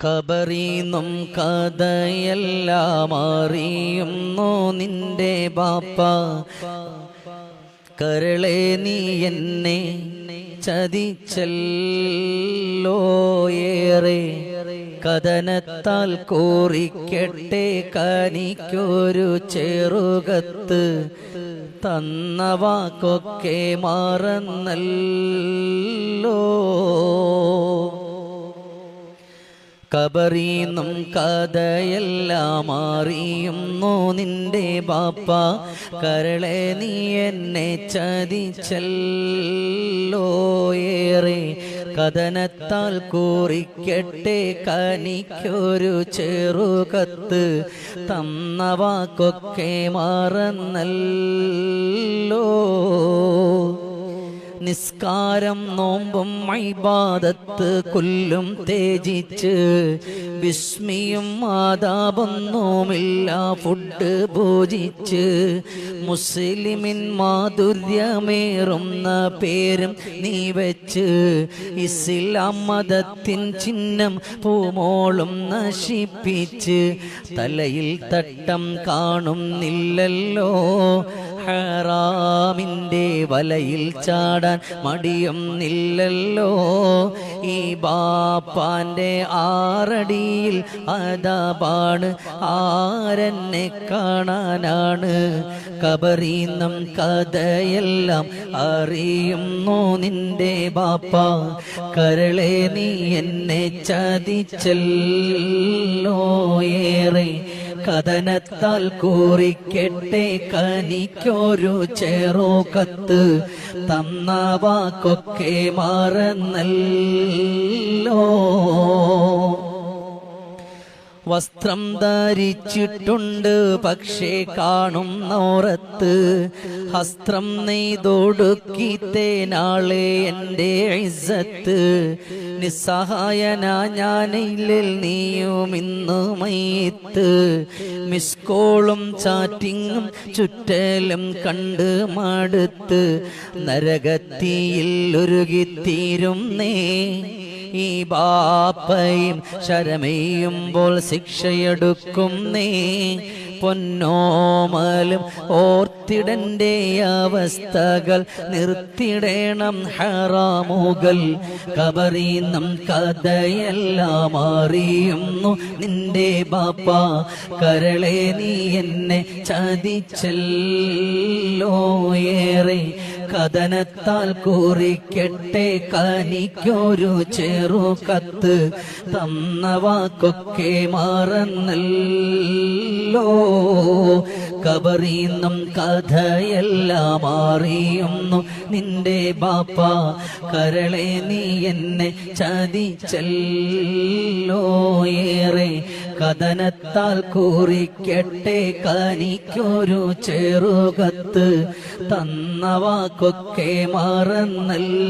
ഖബറീന്നും കഥയെല്ലാം അറിയുന്നു നിന്റെ ബാപ്പ. കരളെ നീ എന്നെ ചതിച്ചല്ലോ ഏറെ, കഥനത്താൽ കോറിക്കെട്ടെ കനിക്കൊരു ചെറുകത്ത്, തന്ന വാക്കൊക്കെ മറന്നല്ലോ. ഖബറീന്നും കഥയെല്ലാം അറിയുന്നു നിന്റെ ബാപ്പ. കരളെ നീ എന്നെ ചതിച്ചല്ലോ ഏറെ, കഥനത്താൽ കോറിക്കെട്ടെ കനിക്കൊരു ചെറുകത്ത്, തന്ന വാക്കൊക്കെ മറന്നല്ലോ. നിസ്കാരം നോമ്പും ഇബാദത്ത് കൊല്ലും ത്യജിച്ച്, ബിസ്മിയും ആദാബൊന്നുമില്ല ഫുഡ് ഭോജിച്ച്, മുസ്ലിമിൻ മാധുര്യമേറുന്ന പേരും നീ വെച്ച്, ഇസ്ലാം മതത്തിൻ ചിഹ്നം പൂമോളും നശിപ്പിച്ച്, തലയിൽ തട്ടം കാണുന്നില്ലല്ലോ, ഹറാമിൻ്റെ വലയിൽ ചാടാൻ മടിയൊന്നില്ലല്ലോ. ഈ ബാപ്പാന്റെ ആറടിയിൽ അദബാണ്, ആരെന്നെ കാണാനാണ്. ഖബറീന്നും കഥയെല്ലാം അറിയുന്നു നിന്റെ ബാപ്പ. കരളെ നീ എന്നെ ചതിച്ചല്ലോ ഏറെ, കഥനത്താൽ കോറിക്കെട്ടെ കനിക്കൊരു ചെറുകത്ത്, തന്ന വാക്കൊക്കെ മറന്നല്ലോ. വസ്ത്രം ധരിച്ചിട്ടുണ്ട് പക്ഷേ കാണുന്നോറത്ത്, ഹസ്ത്രം നെയ്തൊടുക്കിത്തേനാളെ എൻ്റെ ഇസ്സത്ത്. നിസ്സഹായന ഞാനില്ലിൽ നീയും ഇന്ന് മയ്യത്ത്, മിസ്കോളും ചാറ്റിങ്ങും ചുറ്റലും കണ്ട് മടുത്ത്, നരകത്തിയിൽ ഒരുകിത്തീരുന്നേ. ഈ ബാപ്പയും ശരമെയ്യുമ്പോൾ ശിക്ഷയെടുക്കും നീ, പൊന്നോമലും ഓർത്തിടന്റെ അവസ്ഥകൾ നിർത്തിടേണം ഹറാമുകൾ. ഖബറീന്നും കഥയെല്ലാം അറിയുന്നു നിന്റെ ബാപ്പ. കരളെ നീ എന്നെ ചതിച്ചല്ലോ ഏറെ, കഥനത്താൽ കോറിക്കെട്ടെ കനിക്കൊരു ചെറുകത്ത്, തന്ന വാക്കൊക്കെ മറന്നല്ലോ. ഖബറീന്നും കഥയെല്ലാം അറിയുന്നു നിന്റെ ബാപ്പ. കരളെ നീ എന്നെ ചതിച്ചല്ലോ ഏറെ, കഥനത്താൽ കോറിക്കെട്ടെ കനിക്കൊരു ചെറുകത്ത്, തന്ന വാക്കൊക്കെ മറന്നല്ലോ.